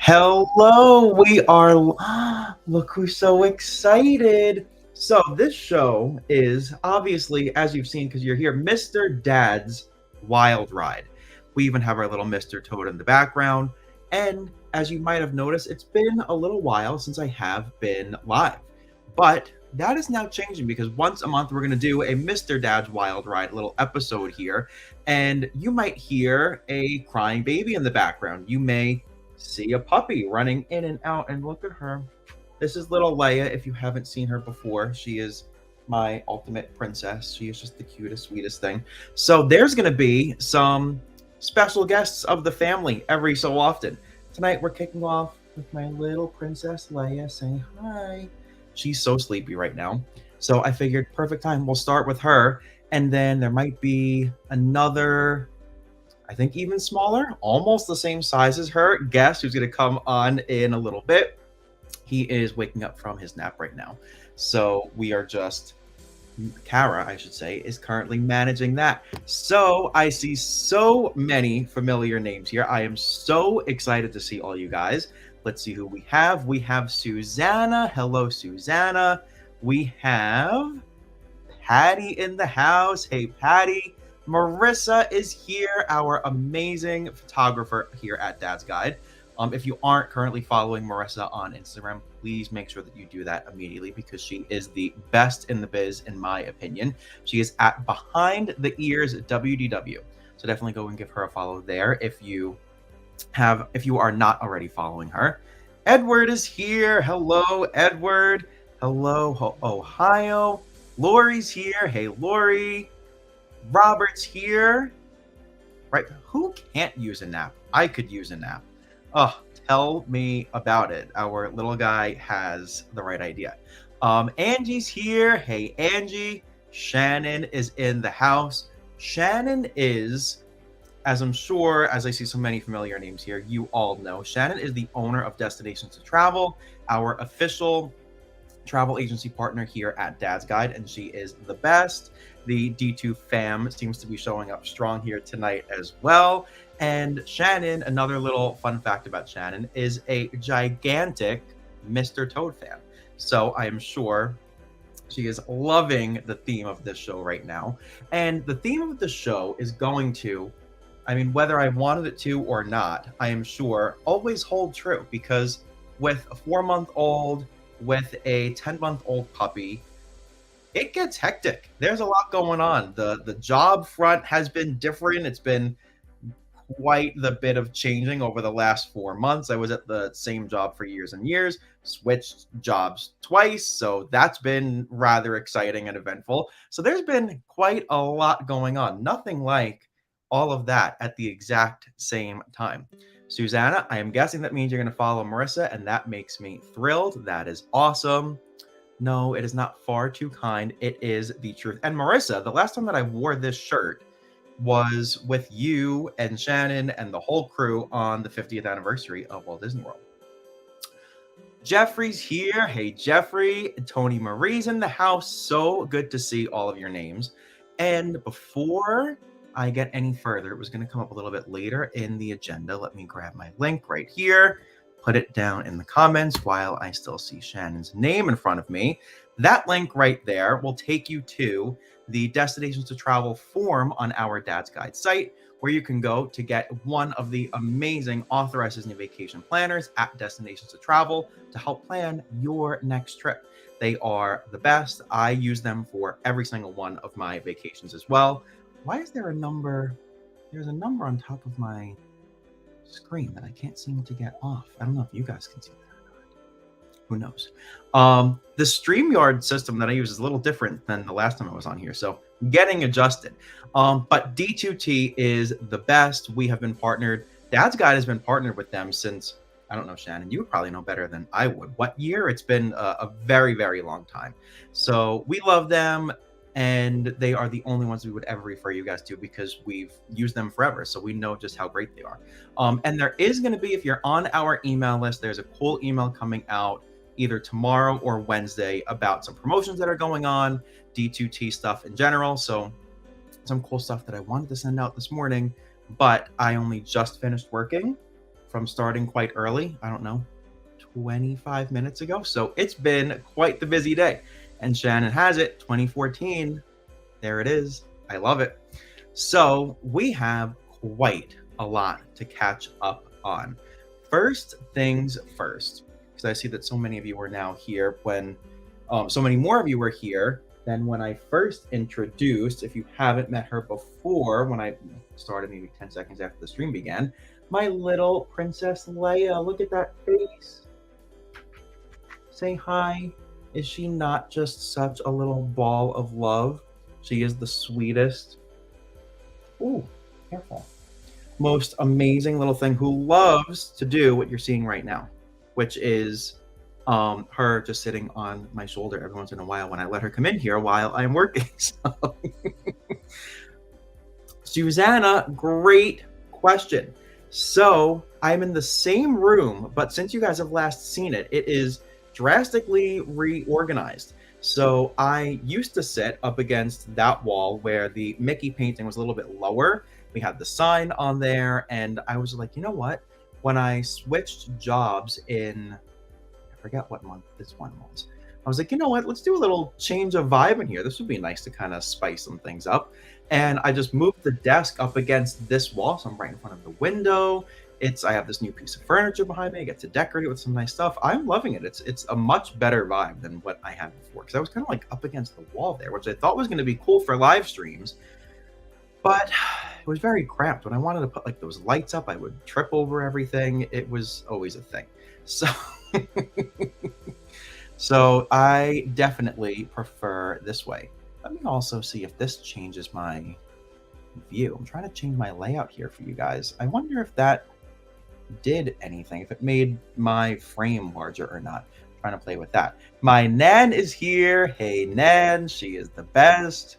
Hello, we are. Look who's so excited. So, this show is obviously, as you've seen, because you're here, Mr. Dad's Wild Ride. We even have our little Mr. Toad in the background. And as you might have noticed, it's been a little while since I have been live. But that is now changing because once a month we're going to do a Mr. Dad's Wild Ride little episode here. And you might hear a crying baby in the background. You may see a puppy running in and out, and look at her. This is little Leia. If you haven't seen her before, she is my ultimate princess. She is just the cutest, sweetest thing. So there's going to be some special guests of the family every so often. Tonight we're kicking off with my little princess Leia saying hi. She's so sleepy right now. So I figured perfect time. We'll start with her, and then there might be another, I think even smaller, almost the same size as her guest who's going to come on in a little bit. He is waking up from his nap right now. So we are just, Kara, I should say, is currently managing that. So I see so many familiar names here. I am so excited to see all you guys. Let's see who we have. We have Susanna. Hello, Susanna. We have Patty in the house. Hey, Patty. Marissa is here, our amazing photographer here at Dad's Guide. If you aren't currently following Marissa on Instagram, please make sure that you do that immediately because she is the best in the biz, in my opinion. She is at Behind the Ears WDW. So definitely go and give her a follow there if you are not already following her. Edward is here. Hello, Edward. Hello, Ohio. Lori's here. Hey, Lori. Robert's here. Right? Who can't use a nap? I could use a nap. Oh, tell me about it. Our little guy has the right idea. Angie's here. Hey, Angie. Shannon is in the house. Shannon is, as I'm sure, as I see so many familiar names here, you all know, Shannon is the owner of Destinations to Travel, our official travel agency partner here at Dad's Guide, and she is the best. The D2 fam seems to be showing up strong here tonight as well. And Shannon, another little fun fact about Shannon, is a gigantic Mr. Toad fan. So I am sure she is loving the theme of this show right now. And the theme of the show is going to, I mean, whether I wanted it to or not, I am sure always hold true because with a 4-month-old, with a 10-month-old puppy, it gets hectic. There's a lot going on. The job front has been different. It's been quite the bit of changing over the last 4 months. I was at the same job for years and years, switched jobs twice, so that's been rather exciting and eventful. So there's been quite a lot going on. Nothing like all of that at the exact same time. Susanna, I am guessing that means you're going to follow Marissa, and that makes me thrilled. That is awesome. No, it is not far too kind. It is the truth. And Marissa, the last time that I wore this shirt was with you and Shannon and the whole crew on the 50th anniversary of Walt Disney World. Jeffrey's here. Hey, Jeffrey. Tony Marie's in the house. So good to see all of your names. And before I get any further, it was going to come up a little bit later in the agenda. Let me grab my link right here, put it down in the comments while I still see Shannon's name in front of me. That link right there will take you to the Destinations to Travel form on our Dad's Guide site, where you can go to get one of the amazing authorized Disney vacation planners at Destinations to Travel to help plan your next trip. They are the best. I use them for every single one of my vacations as well. Why is there a number? There's a number on top of my screen that I can't seem to get off. I don't know if you guys can see that or not. Who knows? The StreamYard system that I use is a little different than the last time I was on here, so getting adjusted. But D2T is the best. We have been partnered. Dad's Guide has been partnered with them since, I don't know, Shannon, you would probably know better than I would. What year? It's been a very, very long time. So we love them. And they are the only ones we would ever refer you guys to because we've used them forever. So we know just how great they are. And there is going to be, if you're on our email list, there's a cool email coming out either tomorrow or Wednesday about some promotions that are going on, D2T stuff in general. So some cool stuff that I wanted to send out this morning, but I only just finished working from starting quite early. I don't know, 25 minutes ago. So it's been quite the busy day. And Shannon has it, 2014. There it is. I love it. So we have quite a lot to catch up on. First things first, because I see that so many of you are now here when so many more of you were here than when I first introduced. If you haven't met her before, when I started maybe 10 seconds after the stream began, my little Princess Leia. Look at that face. Say hi. Is she not just such a little ball of love? She is the sweetest. Ooh, careful. Most amazing little thing who loves to do what you're seeing right now, which is her just sitting on my shoulder every once in a while when I let her come in here while I'm working. So. Susanna, great question. So I'm in the same room, but since you guys have last seen it, it is drastically reorganized. So I used to sit up against that wall where the Mickey painting was a little bit lower. We had the sign on there, and I was like, you know what? When I switched jobs in, I forget what month this one was, I was like, you know what? Let's do a little change of vibe in here. This would be nice to kind of spice some things up. And I just moved the desk up against this wall, so I'm right in front of the window. I have this new piece of furniture behind me. I get to decorate it with some nice stuff. I'm loving it. It's a much better vibe than what I had before, because I was kind of like up against the wall there, which I thought was going to be cool for live streams, but it was very cramped. When I wanted to put like those lights up, I would trip over everything. It was always a thing. So so I definitely prefer this way. Let me also see if this changes my view. I'm trying to change my layout here for you guys. I wonder if that did anything, if it made my frame larger or not. I'm trying to play with that. My Nan is here. Hey Nan, she is the best.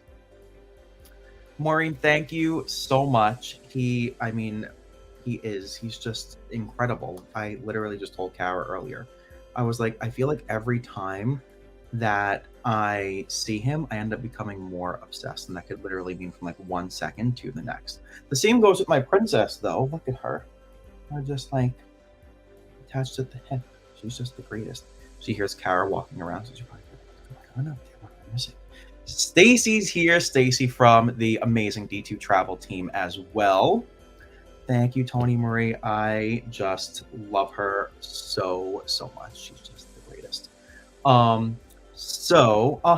Maureen, thank you so much. He's just incredible. I literally just told Kara earlier. I was like, I feel like every time that I see him, I end up becoming more obsessed, and that could literally mean from like 1 second to the next. The same goes with my princess, though. Look at her. We're just like attached at the hip. She's just the greatest. She hears Kara walking around, so she's probably like, oh no, what am I missing? Stacy's here. Stacy from the amazing D2 travel team as well. Thank you, Tony Marie. I just love her so much. She's just the greatest.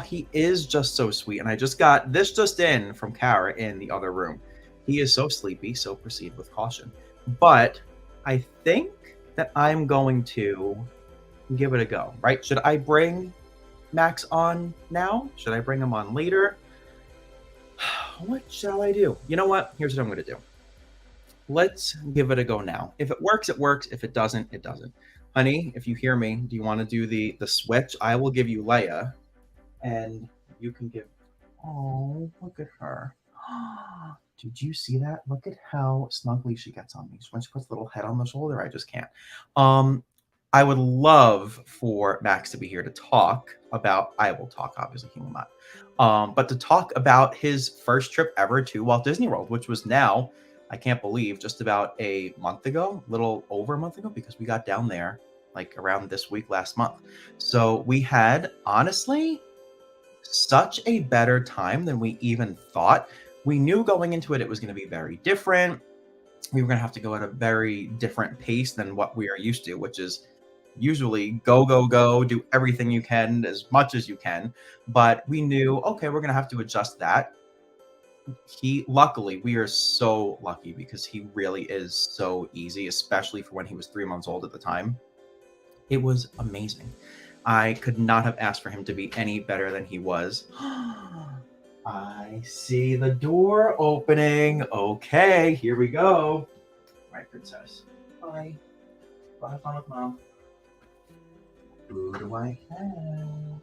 He is just so sweet. And I just got this just in from Kara in the other room. He is so sleepy, so proceed with caution. But I think that I'm going to give it a go, right? Should I bring Max on now? Should I bring him on later? What shall I do? You know what? Here's what I'm going to do. Let's give it a go now. If it works, it works. If it doesn't, it doesn't. Honey, if you hear me, do you want to do the switch? I will give you Leia, and you can give... Oh, look at her. Did you see that? Look at how snugly she gets on me. When she puts a little head on the shoulder, I just can't. I would love for Max to be here to talk about... I will talk, obviously, he will not. But to talk about his first trip ever to Walt Disney World, which was now... I can't believe just about a month ago, a little over a month ago, because we got down there like around this week last month. So we had, honestly, such a better time than we even thought. We knew going into it, it was going to be very different. We were going to have to go at a very different pace than what we are used to, which is usually go, go, go, do everything you can, as much as you can. But we knew, okay, we're going to have to adjust that. Luckily, we are so lucky because he really is so easy, especially for when he was 3 months old at the time. It was amazing. I could not have asked for him to be any better than he was. I see the door opening. Okay, here we go. All right, princess. Bye. Bye, fun with mom. Who do I have?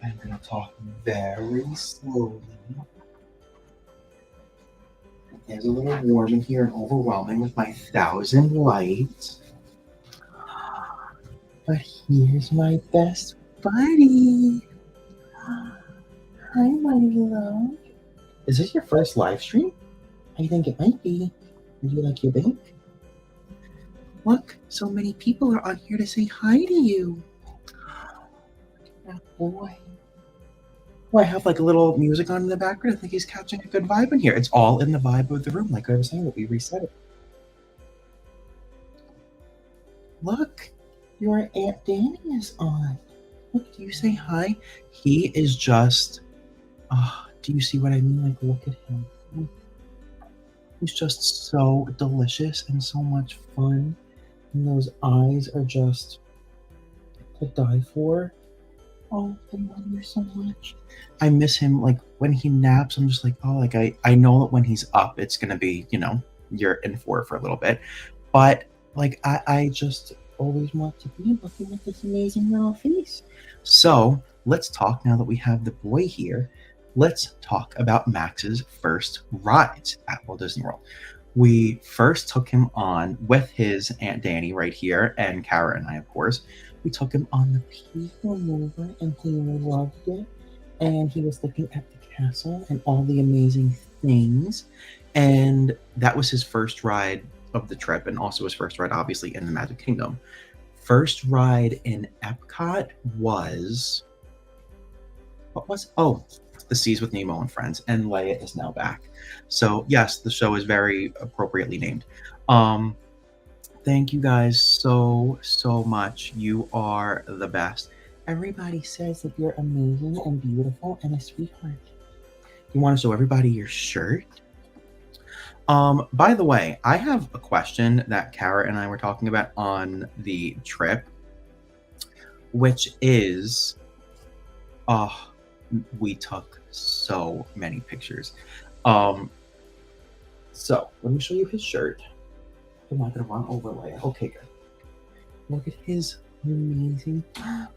I'm going to talk very slowly. It is a little warm in here and overwhelming with my 1,000 lights. But here's my best buddy. Hi, my love. Is this your first live stream? I think it might be. Would you like your bank? Look, so many people are on here to say hi to you. Oh, boy. Oh, I have like a little music on in the background. I think he's catching a good vibe in here. It's all in the vibe of the room, like I was saying, that we reset it. Look, your Aunt Danny is on. Look, do you say hi? He is just, do you see what I mean? Like, look at him. He's just so delicious and so much fun. And those eyes are just to die for. Oh, I love you so much. I miss him. Like when he naps, I'm just like, oh, like I know that when he's up, it's gonna be, you're in for a little bit. But like I just always want to be looking at this amazing little face. So let's talk now that we have the boy here. Let's talk about Max's first rides at Walt Disney World. We first took him on with his Aunt Danny right here, and Kara and I, of course. We took him on the People Mover, and he loved it. And he was looking at the castle and all the amazing things. And that was his first ride of the trip, and also his first ride, obviously, in the Magic Kingdom. First ride in Epcot was... What was... Oh, The Seas with Nemo and Friends, and Leia is now back. So, yes, the show is very appropriately named. Thank you guys so much. You are the best. Everybody says that you're amazing and beautiful and a sweetheart. You want to show everybody your shirt? By the way, I have a question that Kara and I were talking about on the trip, which is, we took so many pictures. So let me show you his shirt. I'm not gonna run over Leia. Okay, good. Look at his amazing.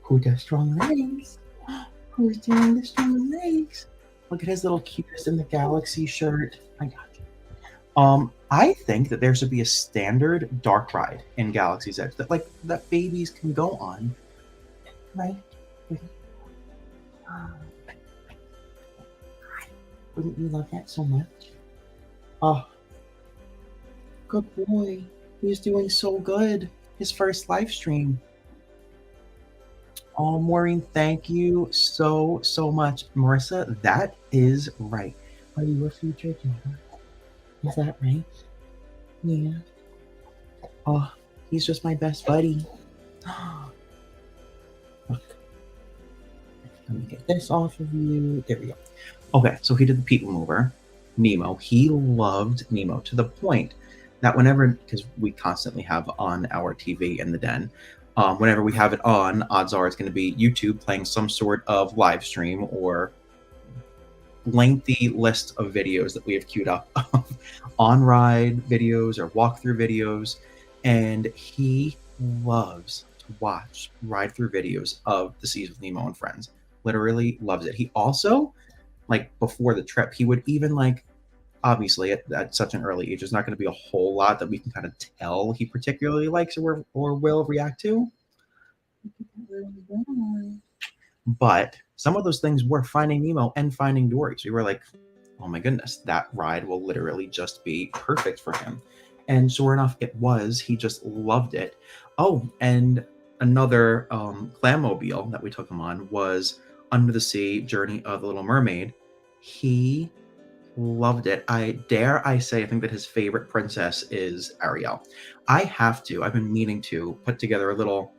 Who does strong legs? Who's doing the strong legs? Look at his little cutest in the galaxy shirt. I got you. I think that there should be a standard dark ride in Galaxy's Edge that babies can go on. Right? Wouldn't you love that so much? Oh, good boy. He's doing so good. His first live stream. Oh, Maureen, thank you so much. Marissa, that is right. Are you a future daughter? Is that right? Yeah. Oh, he's just my best buddy. Look. Let me get this off of you. There we go. Okay, so he did the People Mover. Nemo. He loved Nemo to the point that whenever, because we constantly have on our TV in the den, whenever we have it on, odds are it's going to be YouTube playing some sort of live stream or lengthy list of videos that we have queued up of on-ride videos or walkthrough videos. And he loves to watch ride-through videos of The Seas with Nemo and Friends. Literally loves it. He also, like before the trip, he would even obviously at such an early age, there's not going to be a whole lot that we can kind of tell he particularly likes or will react to. But some of those things were Finding Nemo and Finding Dory. So we were like, oh my goodness, that ride will literally just be perfect for him. And sure enough, it was. He just loved it. Oh, and another Clammobile that we took him on was Under the Sea Journey of the Little Mermaid. He loved it. I say, I think that his favorite princess is Ariel. I've been meaning to put together a little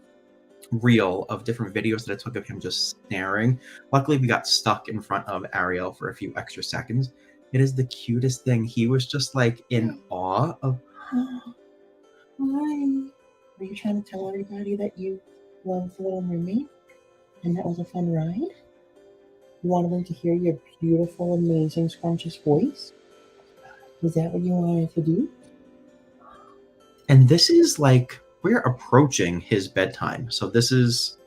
reel of different videos that I took of him just staring. Luckily, we got stuck in front of Ariel for a few extra seconds. It is the cutest thing. He was just like in awe of, hi. Are you trying to tell everybody that you love the Little Mermaid? And that was a fun ride? You wanted them to hear your beautiful, amazing, scrumptious voice? Is that what you wanted to do? And this is we're approaching his bedtime. So this is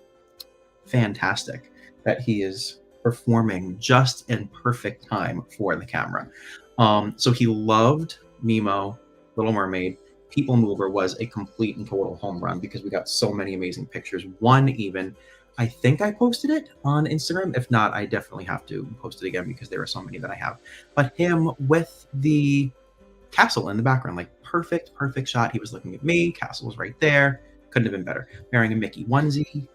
fantastic that he is performing just in perfect time for the camera. So he loved Nemo, Little Mermaid. People Mover was a complete and total home run because we got so many amazing pictures. One even, I think I posted it on Instagram. If not, I definitely have to post it again because there are so many that I have. But him with the castle in the background, like perfect shot. He was looking at me. Castle was right there. Couldn't have been better. Wearing a Mickey onesie.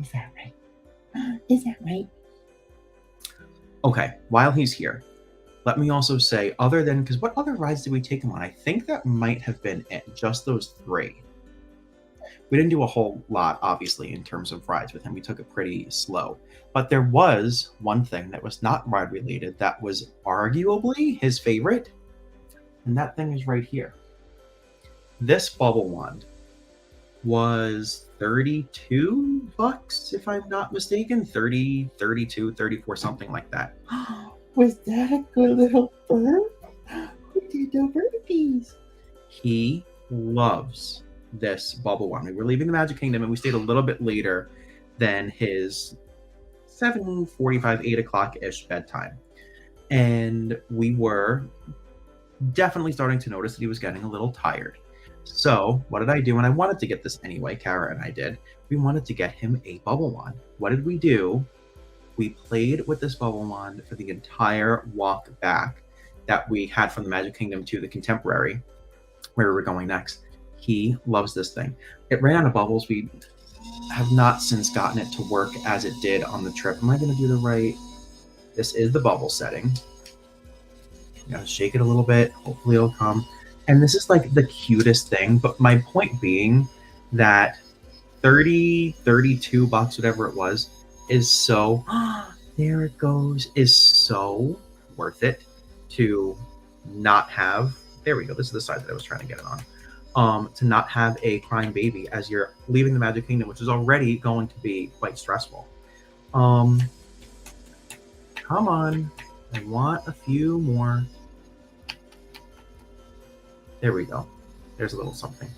Is that right? Is that right? Okay, while he's here, let me also say, other than, because what other rides did we take him on? I think that might have been it, just those 3. We didn't do a whole lot, obviously, in terms of rides with him. We took it pretty slow. But there was one thing that was not ride related that was arguably his favorite, and that thing is right here. This bubble wand was $32, if I'm not mistaken. 30, 32, 34, something like that. Was that a good little bird? Who did the burpees? He loves this bubble wand. We were leaving the Magic Kingdom and we stayed a little bit later than his 7:45, 8 o'clock-ish bedtime. And we were definitely starting to notice that he was getting a little tired. So what did I do? And I wanted to get this anyway, Kara and I did. We wanted to get him a bubble wand. What did we do? We played with this bubble wand for the entire walk back that we had from the Magic Kingdom to the Contemporary, where we were going next. He loves this thing. It ran out of bubbles. We have not since gotten it to work as it did on the trip. Am I going to do the right? This is the bubble setting. You gotta shake it a little bit. Hopefully it'll come. And this is like the cutest thing. But my point being that 30, 32 bucks, whatever it was, is so, there it goes, is so worth it to not have, there we go, this is the side that I was trying to get it on, to not have a crying baby as you're leaving the Magic Kingdom, which is already going to be quite stressful. Come on, I want a few more. There we go. There's a little something.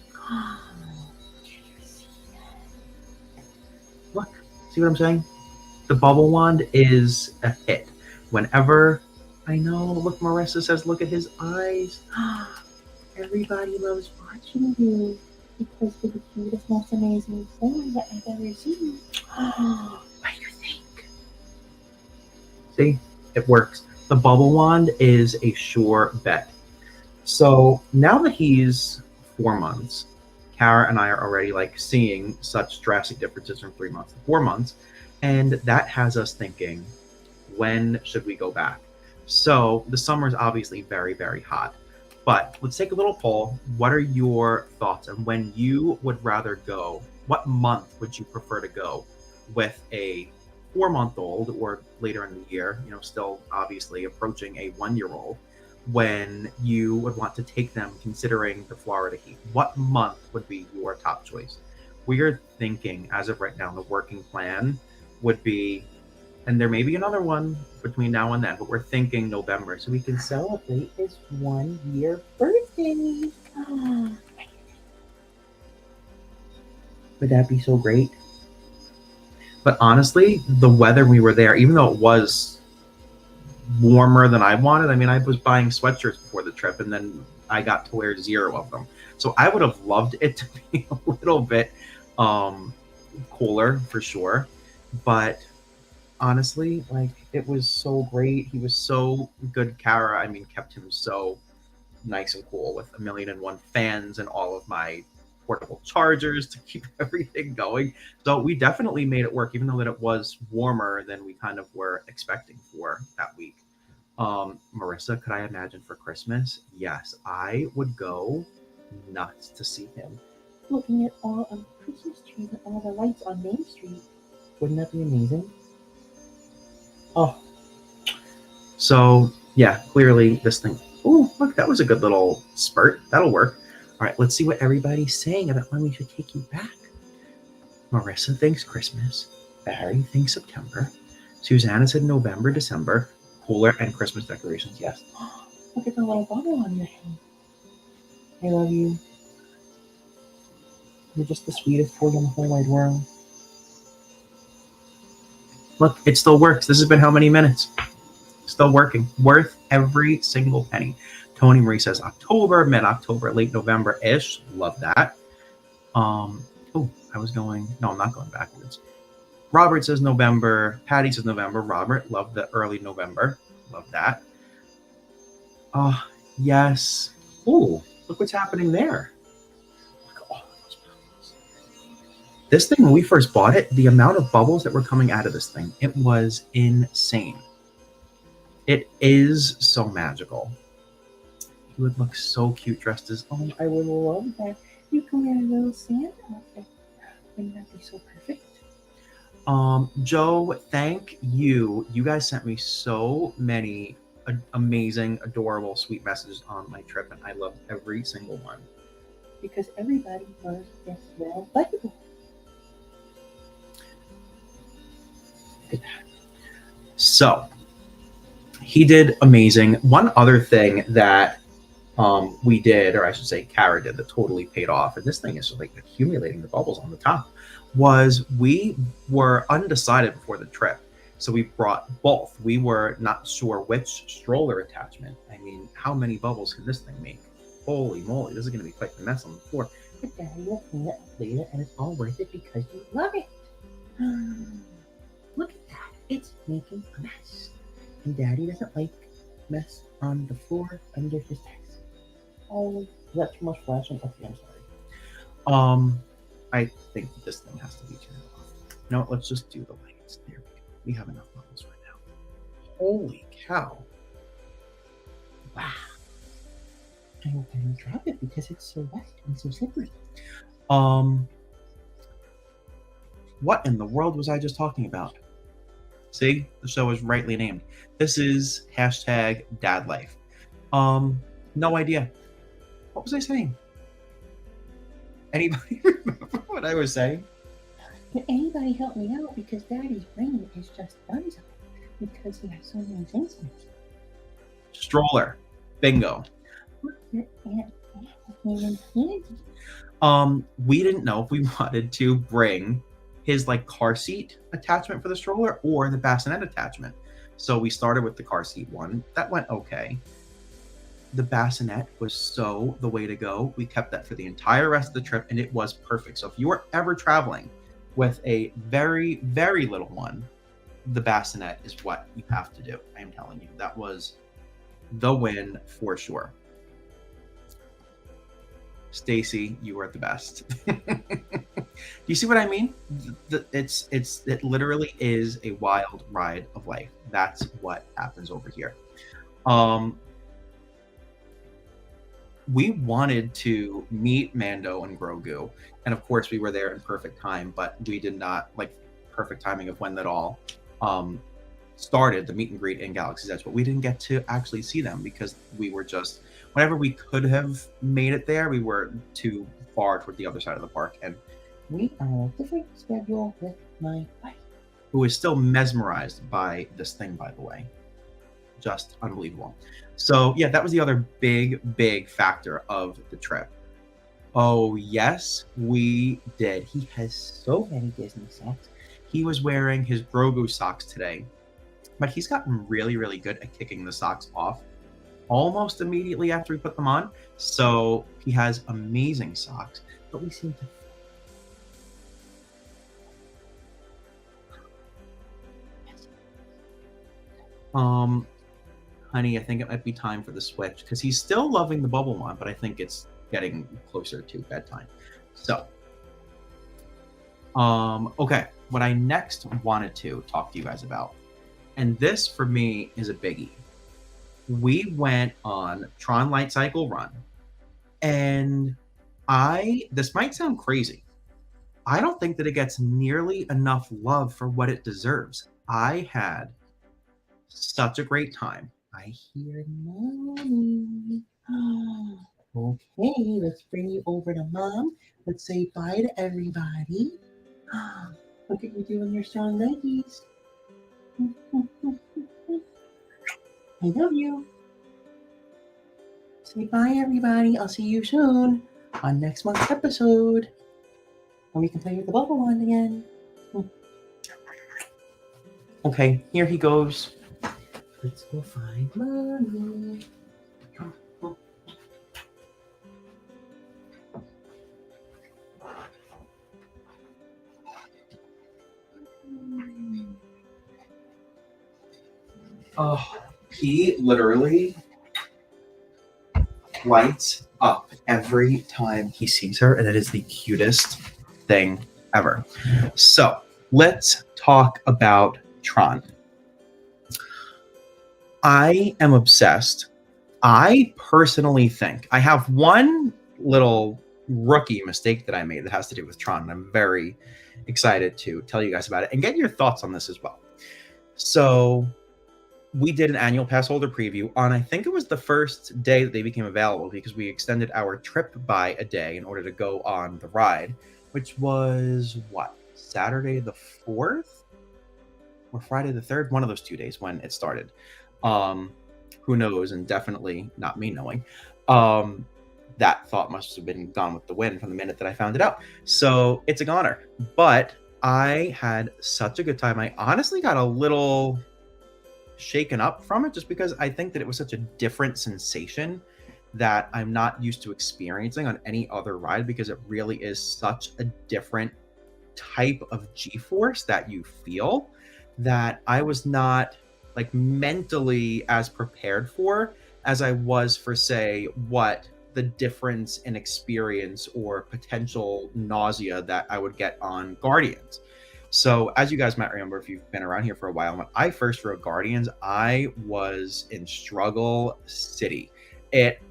Look, see what I'm saying? The bubble wand is a hit. Whenever, I know, look, Marissa says, look at his eyes. Everybody loves watching you because you're the cutest, most amazing thing that I've ever seen. What do you think? See, it works. The bubble wand is a sure bet. So now that he's 4 months, Kara and I are already like seeing such drastic differences from 3 months to 4 months. And that has us thinking, when should we go back? So the summer is obviously very, very hot. But let's take a little poll. What are your thoughts on when you would rather go? What month would you prefer to go with a 4-month-old or later in the year, you know, still obviously approaching a 1-year-old, when you would want to take them considering the Florida heat? What month would be your top choice? We are thinking, as of right now, the working plan would be, and there may be another one between now and then, but we're thinking November so we can celebrate his 1-year birthday. Would that be so great? But honestly, the weather we were there, even though it was warmer than I wanted, I mean, I was buying sweatshirts before the trip and then I got to wear 0 of them. So I would have loved it to be a little bit cooler for sure. But honestly, like, it was so great. He was so good. Kara, I mean, kept him so nice and cool with 1,000,001 fans and all of my portable chargers to keep everything going. So we definitely made it work, even though that it was warmer than we kind of were expecting for that week. Marissa, could I imagine for Christmas? Yes, I would go nuts to see him. Looking at all of the Christmas trees and all the lights on Main Street. Wouldn't that be amazing? Oh. So, yeah, clearly this thing. Oh, look, that was a good little spurt. That'll work. All right, let's see what everybody's saying about when we should take you back. Marissa thinks Christmas. Barry thinks September. Susanna said November, December. Cooler and Christmas decorations, yes. Look at the little bubble on your head. I love you. You're just the sweetest boy in the whole wide world. Look, it still works. This has been how many minutes? Still working. Worth every single penny. Tony Marie says October, mid-October, late November-ish. Love that. Oh, no, I'm not going backwards. Robert says November. Patty says November. Robert, love the early November. Love that. Yes. Oh, look what's happening there. Look at all of those bubbles. This thing, when we first bought it, the amount of bubbles that were coming out of this thing, it was insane. It is so magical. You would look so cute dressed as, oh, I would love that. You can wear a little Santa outfit. Wouldn't that be so perfect? Joe, thank you. You guys sent me so many amazing, adorable, sweet messages on my trip, and I love every single one. Because everybody was just well likable. Look at that. So, he did amazing. One other thing that we did, or I should say Kara did, that totally paid off, and this thing is like accumulating the bubbles on the top, was we were undecided before the trip. So we brought both. We were not sure which stroller attachment. I mean, how many bubbles can this thing make? Holy moly, this is going to be quite the mess on the floor. But Daddy will clean it up later, and it's all worth it because you love it. Look at that. It's making a mess. And Daddy doesn't like mess on the floor under his desk. Oh, is that too much flashing? Okay, I'm sorry. I think this thing has to be turned off. No, let's just do the lights. There we go. We have enough bubbles right now. Holy cow. Wow. I hope I don't drop it because it's so wet and so slippery. What in the world was I just talking about? See, the show is rightly named. This is #DadLife. No idea. What was I saying? Anybody remember what I was saying? Can anybody help me out? Because Daddy's brain is just done something because he has so many things in it. Stroller. Bingo. We didn't know if we wanted to bring his like car seat attachment for the stroller or the bassinet attachment. So we started with the car seat one. That went okay. The bassinet was so the way to go. We kept that for the entire rest of the trip, and it was perfect. So if you are ever traveling with a very, very little one, the bassinet is what you have to do. I am telling you, that was the win for sure. Stacy, you are the best. You see what I mean? It literally is a wild ride of life. That's what happens over here. We wanted to meet Mando and Grogu, and of course we were there in perfect time, but we did not like perfect timing of when that all started, the meet and greet in Galaxy's Edge, but we didn't get to actually see them because we were just, whenever we could have made it there, we were too far toward the other side of the park, and we are on a different schedule with my wife, who is still mesmerized by this thing, by the way. Just unbelievable. So yeah, that was the other big factor of the trip. Oh yes, we did. He has so many Disney socks. He was wearing his Grogu socks today, but he's gotten really good at kicking the socks off almost immediately after we put them on. So he has amazing socks, but we seem to honey, I think it might be time for the switch because he's still loving the bubble one, but I think it's getting closer to bedtime. So, okay, what I next wanted to talk to you guys about, and this for me is a biggie. We went on Tron Light Cycle Run, and this might sound crazy. I don't think that it gets nearly enough love for what it deserves. I had such a great time. I hear mommy. Okay, let's bring you over to mom. Let's say bye to everybody. Look at you doing your strong Nikes. I love you. Say bye, everybody. I'll see you soon on next month's episode. And we can play with the bubble wand again. Okay, here he goes. Let's go find mommy. Oh, he literally lights up every time he sees her, and it is the cutest thing ever. So let's talk about Tron. I am obsessed. I personally think I have one little rookie mistake that I made that has to do with Tron, and I'm very excited to tell you guys about it and get your thoughts on this as well. So we did an annual pass holder preview on, I think it was the first day that they became available, because we extended our trip by a day in order to go on the ride, which was what, Saturday the 4th or Friday the 3rd, one of those 2 days when it started. Who knows, and definitely not me knowing. That thought must have been gone with the wind from the minute that I found it out. So it's a goner. But I had such a good time. I honestly got a little shaken up from it, just because I think that it was such a different sensation that I'm not used to experiencing on any other ride, because it really is such a different type of G-force that you feel, that I was not like mentally as prepared for as I was for, say, what the difference in experience or potential nausea that I would get on Guardians. So, as you guys might remember, if you've been around here for a while, when I first rode Guardians, I was in struggle city. It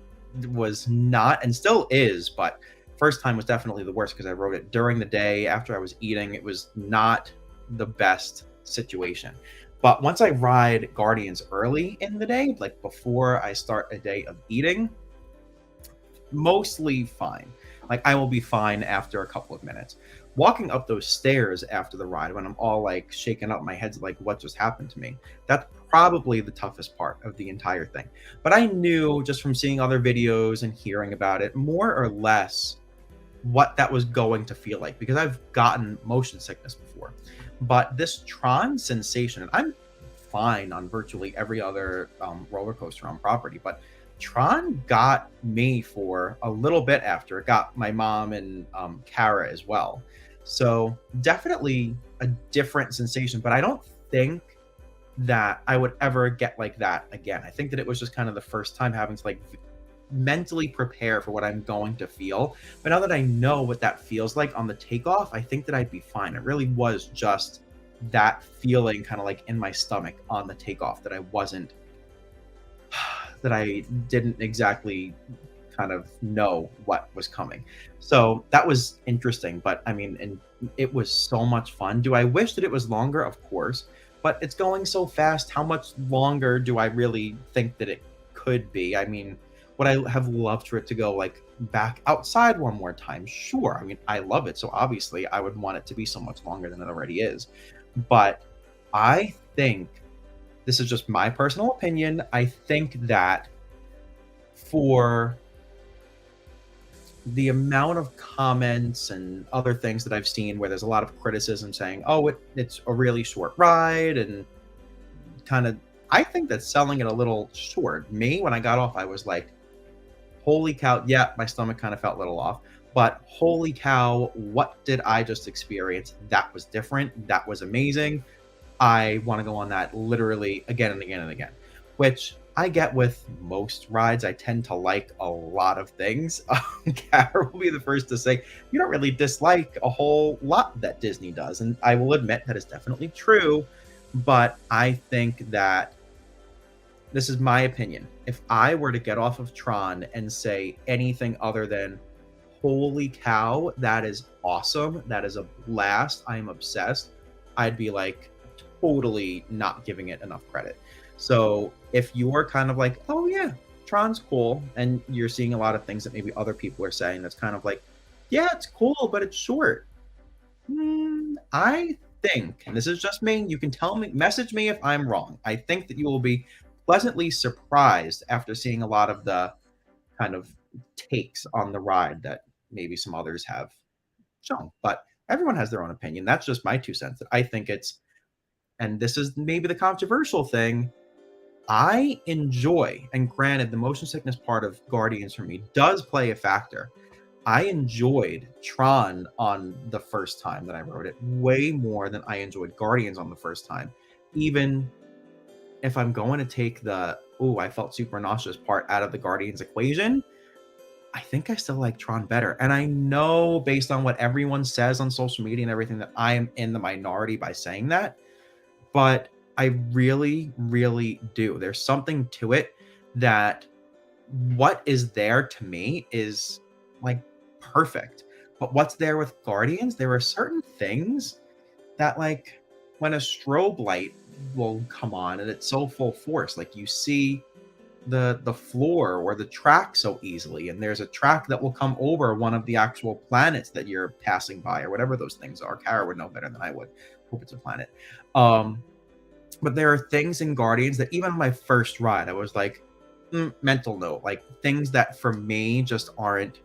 was not, and still is, but first time was definitely the worst, because I rode it during the day after I was eating. It was not the best situation. But once I ride Guardians early in the day, like before I start a day of eating, mostly fine. Like, I will be fine after a couple of minutes. Walking up those stairs after the ride, when I'm all like shaken up, my head's like, what just happened to me? That's probably the toughest part of the entire thing. But I knew just from seeing other videos and hearing about it, more or less, what that was going to feel like, because I've gotten motion sickness before. But this Tron sensation, and I'm fine on virtually every other roller coaster on property, but Tron got me for a little bit after. It got my mom and Kara as well. So definitely a different sensation, but I don't think that I would ever get like that again. I think that it was just kind of the first time having to like mentally prepare for what I'm going to feel. But now that I know what that feels like on the takeoff, I think that I'd be fine. It really was just that feeling kind of like in my stomach on the takeoff that I wasn't, that I didn't exactly kind of know what was coming. So that was interesting. But I mean, and it was so much fun. Do I wish that it was longer? Of course. But it's going so fast. How much longer do I really think that it could be? I mean, would I have loved for it to go like back outside one more time? Sure. I mean, I love it. So obviously I would want it to be so much longer than it already is. But I think, this is just my personal opinion, I think that for the amount of comments and other things that I've seen where there's a lot of criticism saying, oh, it's a really short ride, and kind of, I think that's selling it a little short. Me, when I got off, I was like, holy cow. Yeah, my stomach kind of felt a little off, but holy cow, what did I just experience? That was different. That was amazing. I want to go on that literally again and again and again, which I get with most rides. I tend to like a lot of things. Kara will be the first to say, you don't really dislike a whole lot that Disney does. And I will admit that is definitely true. But I think that, this is my opinion, if I were to get off of Tron and say anything other than, holy cow, that is awesome, that is a blast, I am obsessed, I'd be like totally not giving it enough credit. So if you're kind of like, oh yeah, Tron's cool, and you're seeing a lot of things that maybe other people are saying that's kind of like, yeah, it's cool, but it's short. I think, and this is just me, you can tell me, message me if I'm wrong. I think that you will be pleasantly surprised after seeing a lot of the kind of takes on the ride that maybe some others have shown. But everyone has their own opinion. That's just my 2 cents. That I think it's, and this is maybe the controversial thing, I enjoy, and granted, the motion sickness part of Guardians for me does play a factor. I enjoyed Tron on the first time that I rode it way more than I enjoyed Guardians on the first time. Even if I'm going to take the "Ooh, I felt super nauseous" part out of the Guardians equation, I think I still like Tron better. And I know based on what everyone says on social media and everything that I am in the minority by saying that, but I really, really do. There's something to it that what is there to me is like perfect. But what's there with Guardians, there are certain things that like when a strobe light will come on and it's so full force, like you see the floor or the track so easily, and there's a track that will come over one of the actual planets that you're passing by or whatever those things are. Kara would know better than I would. Hope it's a planet. Um, but there are things in Guardians that even on my first ride, I was like, mental note, like things that for me just aren't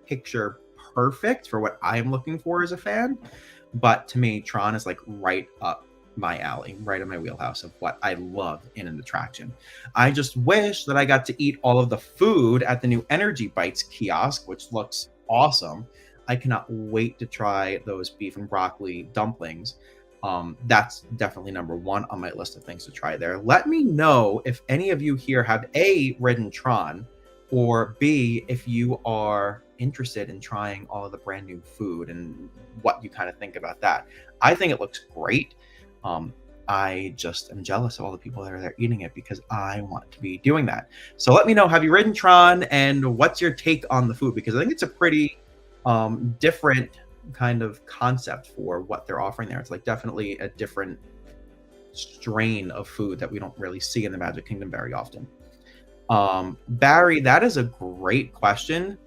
picture perfect for what I'm looking for as a fan. But to me, Tron is like right up my alley, right in my wheelhouse of what I love in an attraction. I just wish that I got to eat all of the food at the new Energy Bites kiosk, which looks awesome. I cannot wait to try those beef and broccoli dumplings. That's definitely number one on my list of things to try there. Let me know if any of you here have A, ridden Tron, or B, if you are interested in trying all of the brand new food and what you kind of think about that. I think it looks great. Um, I just am jealous of all the people that are there eating it because I want to be doing that. So let me know, have you ridden Tron and what's your take on the food? Because I think it's a pretty different kind of concept for what they're offering there. It's like definitely a different strain of food that we don't really see in the Magic Kingdom very often. Barry, that is a great question.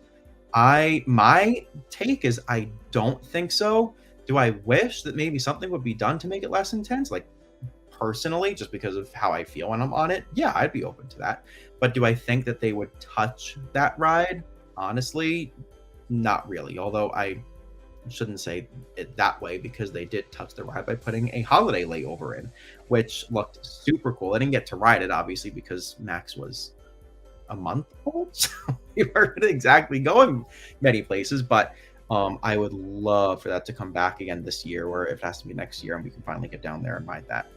My take is I don't think so. Do I wish that maybe something would be done to make it less intense? Like personally, just because of how I feel when I'm on it, yeah, I'd be open to that. But do I think that they would touch that ride? Honestly, not really. Although I shouldn't say it that way because they did touch the ride by putting a holiday layover in, which looked super cool. I didn't get to ride it obviously because Max was a month old, so we weren't exactly going many places. But I would love for that to come back again this year, or if it has to be next year, and we can finally get down there and ride that.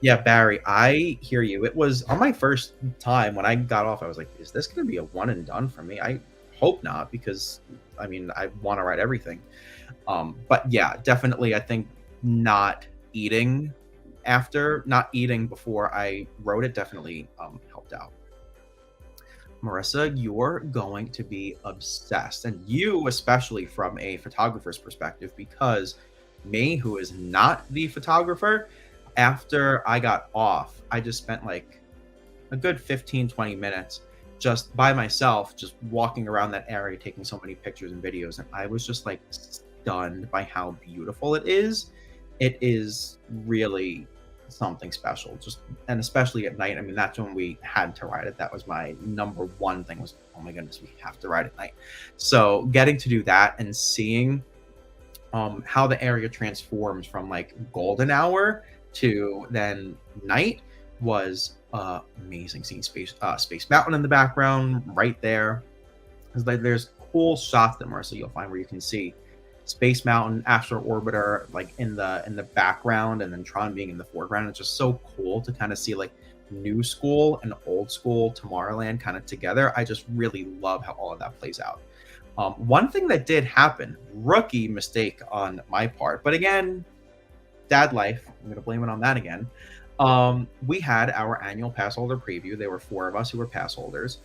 Yeah, Barry, I hear you. It was on my first time when I got off. I was like, "Is this going to be a one and done for me?" I hope not, because I mean, I want to ride everything. But yeah, definitely, I think not eating not eating before I rode it definitely helped out. Marissa, you're going to be obsessed, and you especially from a photographer's perspective, because me, who is not the photographer, after I got off, I just spent like a good 15-20 minutes just by myself, just walking around that area, taking so many pictures and videos, and I was just like stunned by how beautiful it is. It is really something special, just, and especially at night. I mean, that's when we had to ride it. That was my number one thing, was, oh my goodness, we have to ride at night. So getting to do that and seeing how the area transforms from like golden hour to then night was amazing. Seeing Space Mountain in the background right there. There's cool shots that, Marissa, you'll find where you can see Space Mountain, Astro Orbiter like in the background, and then Tron being in the foreground. It's just so cool to kind of see like new school and old school Tomorrowland kind of together. I just really love how all of that plays out. One thing that did happen, rookie mistake on my part, but again, dad life, I'm going to blame it on that again. We had our annual pass holder preview. There were 4 of us who were pass holders,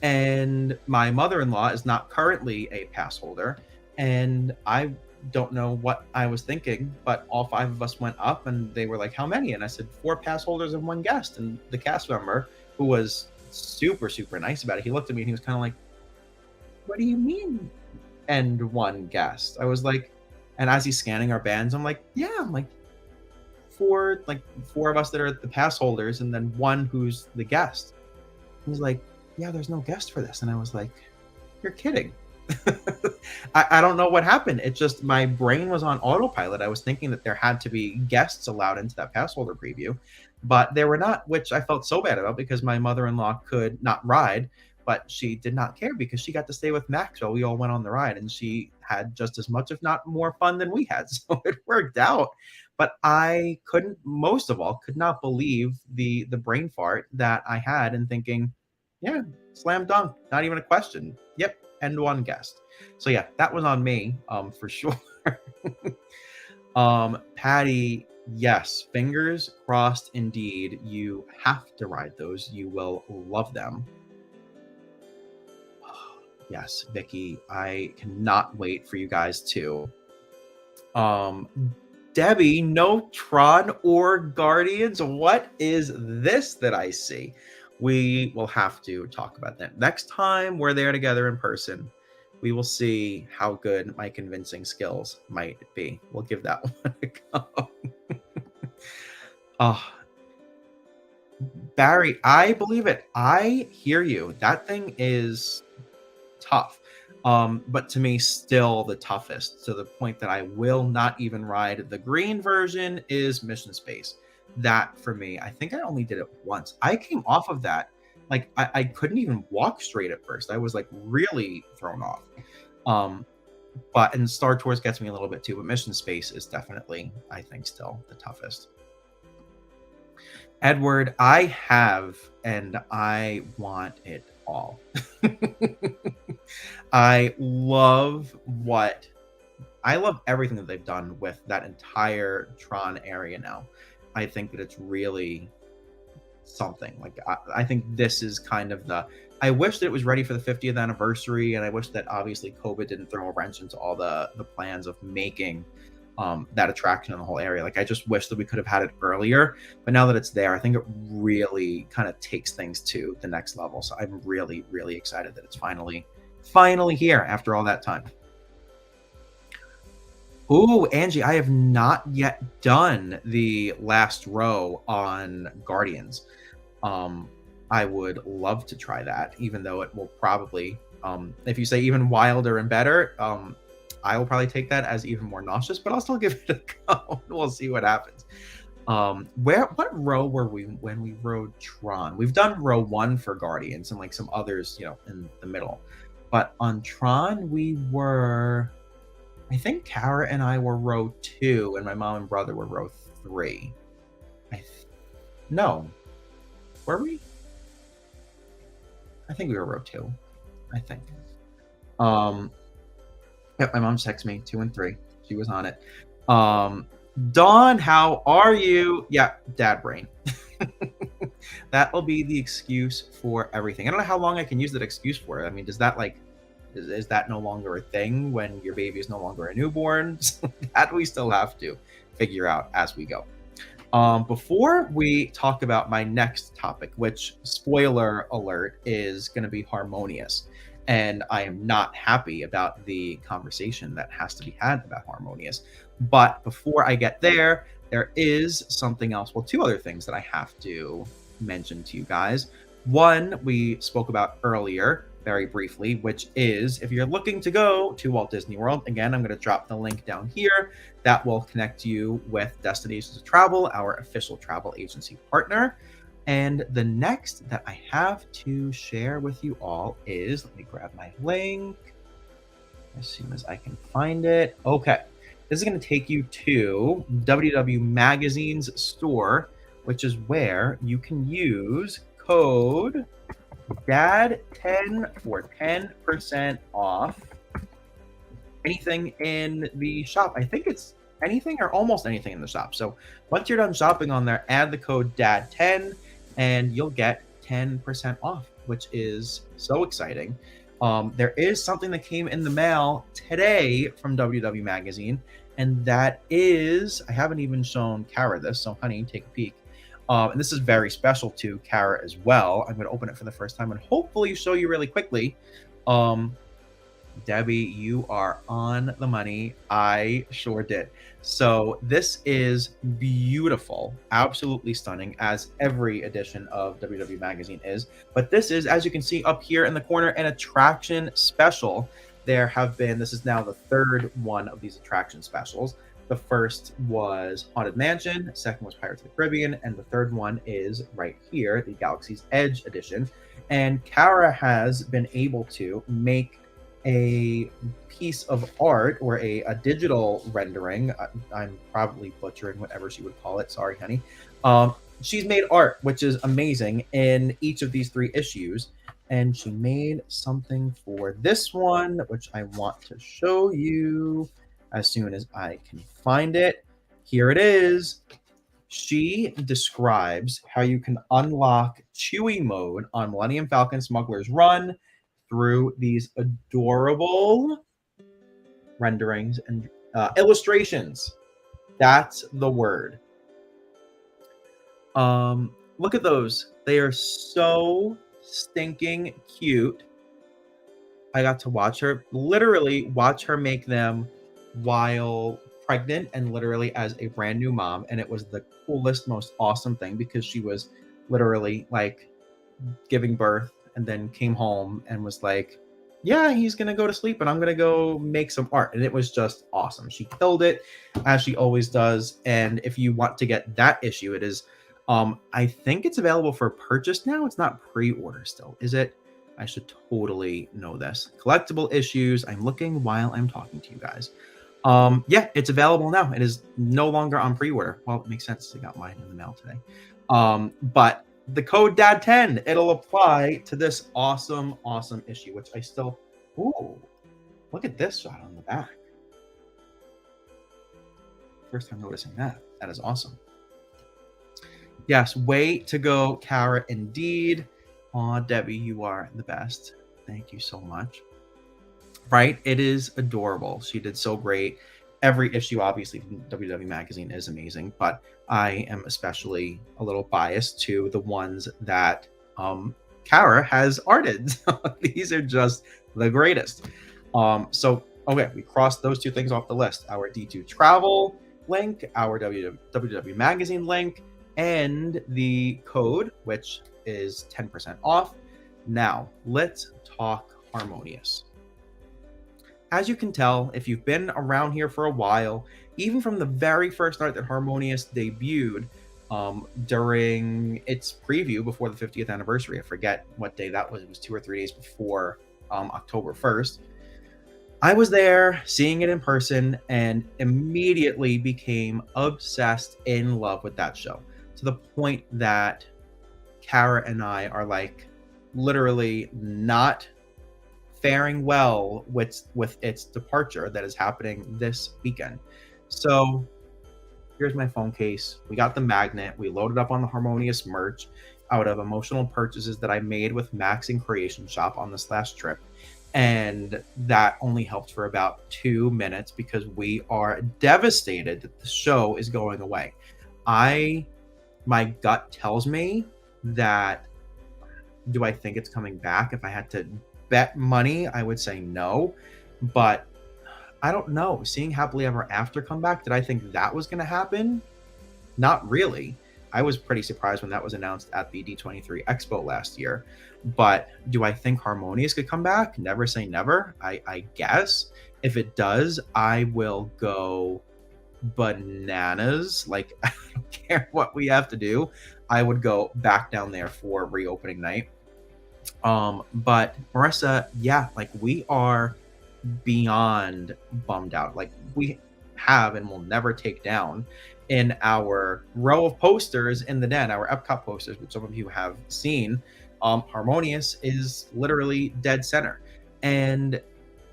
and my mother-in-law is not currently a pass holder, and I don't know what I was thinking, but all 5 of us went up and they were like, how many? And I said 4 pass holders and 1 guest. And the cast member, who was super, super nice about it, he looked at me and he was kind of like, what do you mean? And 1 guest. I was like, and as he's scanning our bands, I'm like, yeah, I'm like, 4 of us that are the pass holders and then 1 who's the guest. He was like, yeah, there's no guest for this. And I was like, you're kidding. I don't know what happened. It just, my brain was on autopilot. I was thinking that there had to be guests allowed into that pass holder preview, but there were not, which I felt so bad about because my mother-in-law could not ride, but she did not care because she got to stay with Max while we all went on the ride, and she had just as much, if not more fun than we had. So it worked out. But I couldn't, most of all, could not believe the brain fart that I had in thinking, yeah, slam dunk, not even a question. Yep, end one guest. So yeah, that was on me, for sure. Patty, yes, fingers crossed indeed. You have to ride those. You will love them. Yes, Vicky, I cannot wait for you guys too. Um, Debbie, no Tron or Guardians. What is this that I see? We will have to talk about that next time we're there together in person. We will see how good my convincing skills might be. We'll give that one a go. Oh, Barry, I believe it. I hear you. That thing is tough. But to me, still the toughest, to the point that I will not even ride. The green version is Mission Space. That for me, I think I only did it once. I came off of that. Like I couldn't even walk straight at first. I was like really thrown off. Um, but and Star Tours gets me a little bit too, but Mission Space is definitely, I think, still the toughest. Edward, I have, and I want it all. I love what I love everything that they've done with that entire Tron area now. I think that it's really something. Like I think this is kind of the. I wish that it was ready for the 50th anniversary, and I wish that obviously COVID didn't throw a wrench into all the plans of making that attraction in the whole area. Like I just wish that we could have had it earlier, but now that it's there, I think it really kind of takes things to the next level. So I'm really, really excited that it's finally here after all that time. Ooh, Angie, I have not yet done the last row on Guardians. Um, I would love to try that, even though it will probably, if you say even wilder and better, I will probably take that as even more nauseous, but I'll still give it a go. We'll see what happens. What row were we when we rode Tron? We've done row 1 for Guardians and like some others, in the middle. But on Tron, we were, I think Kara and I were row 2, and my mom and brother were row 3. No, were we? I think we were row 2. I think. Yep, my mom texted me 2 and 3. She was on it. Dawn, how are you? Yeah, dad brain. That will be the excuse for everything. I don't know how long I can use that excuse for. I mean, does that is that no longer a thing when your baby is no longer a newborn? That we still have to figure out as we go. Before we talk about my next topic, which, spoiler alert, is going to be Harmonious. And I am not happy about the conversation that has to be had about Harmonious. But before I get there, there is something else. Well, 2 other things that I have to mention to you guys. One, we spoke about earlier, very briefly, which is if you're looking to go to Walt Disney World, again, I'm going to drop the link down here that will connect you with Destinations of Travel, our official travel agency partner. And the next that I have to share with you all is, let me grab my link as soon as I can find it. Okay. This is going to take you to WDW Magazine's store, which is where you can use code DAD10 for 10% off anything in the shop. I think it's anything or almost anything in the shop. So once you're done shopping on there, add the code DAD10 and you'll get 10% off, which is so exciting. There is something that came in the mail today from WDW Magazine, and that is, I haven't even shown Kara this, so honey, take a peek. And this is very special to Kara as well. I'm going to open it for the first time and hopefully show you really quickly. Debbie, you are on the money. I sure did. So this is beautiful, absolutely stunning, as every edition of WDW Magazine is. But this is, as you can see up here in the corner, an attraction special. This is now the 3rd one of these attraction specials. The first was Haunted Mansion, second was Pirates of the Caribbean, and the 3rd one is right here, the Galaxy's Edge edition. And Kara has been able to make a piece of art or a digital rendering. I'm probably butchering whatever she would call it. Sorry, honey. She's made art, which is amazing, in each of these 3 issues. And she made something for this one, which I want to show you as soon as I can find it. Here it is. She describes how you can unlock Chewie mode on Millennium Falcon Smuggler's Run through these adorable renderings and illustrations. That's the word. Look at those. They are so stinking cute. I got to literally watch her make them while pregnant and literally as a brand new mom. And it was the coolest, most awesome thing because she was literally like giving birth and then came home and was like, yeah, he's going to go to sleep and I'm going to go make some art. And it was just awesome. She killed it as she always does. And if you want to get that issue, it is, I think it's available for purchase now. It's not pre-order still, is it? I should totally know this. Collectible issues. I'm looking while I'm talking to you guys. Yeah, it's available now. It is no longer on pre-order. Well, it makes sense. I got mine in the mail today. But the code DAD10, it'll apply to this awesome, awesome issue, which I still, ooh, look at this shot on the back. First time noticing that. That is awesome. Yes, way to go, Kara, indeed. Aw, Debbie, you are the best. Thank you so much. Right? It is adorable. She did so great. Every issue, obviously, from WW Magazine is amazing, but I am especially a little biased to the ones that Kara has arted. These are just the greatest. So, okay, we crossed those 2 things off the list. Our D2 travel link, our WW Magazine link, and the code, which is 10% off. Now, let's talk Harmonious. As you can tell, if you've been around here for a while, even from the very first art that Harmonious debuted during its preview before the 50th anniversary, I forget what day that was. It was 2 or 3 days before October 1st. I was there seeing it in person and immediately became obsessed, in love with that show, to the point that Kara and I are like literally not faring well with its departure that is happening this weekend. So here's my phone case. We got the magnet. We loaded up on the Harmonious merch out of emotional purchases that I made with Max and Creation Shop on this last trip. And that only helped for about 2 minutes because we are devastated that the show is going away. My gut tells me that, do I think it's coming back? If I had to bet money, I would say no, but I don't know. Seeing Happily Ever After come back, did I think that was going to happen? Not really. I was pretty surprised when that was announced at the D23 Expo last year. But do I think Harmonious could come back? Never say never. I guess. If it does, I will go bananas. Like, I don't care what we have to do. I would go back down there for reopening night. But Marissa, yeah, like we are beyond bummed out. Like we have and will never take down in our row of posters in the den, our Epcot posters, which some of you have seen. Harmonious is literally dead center. And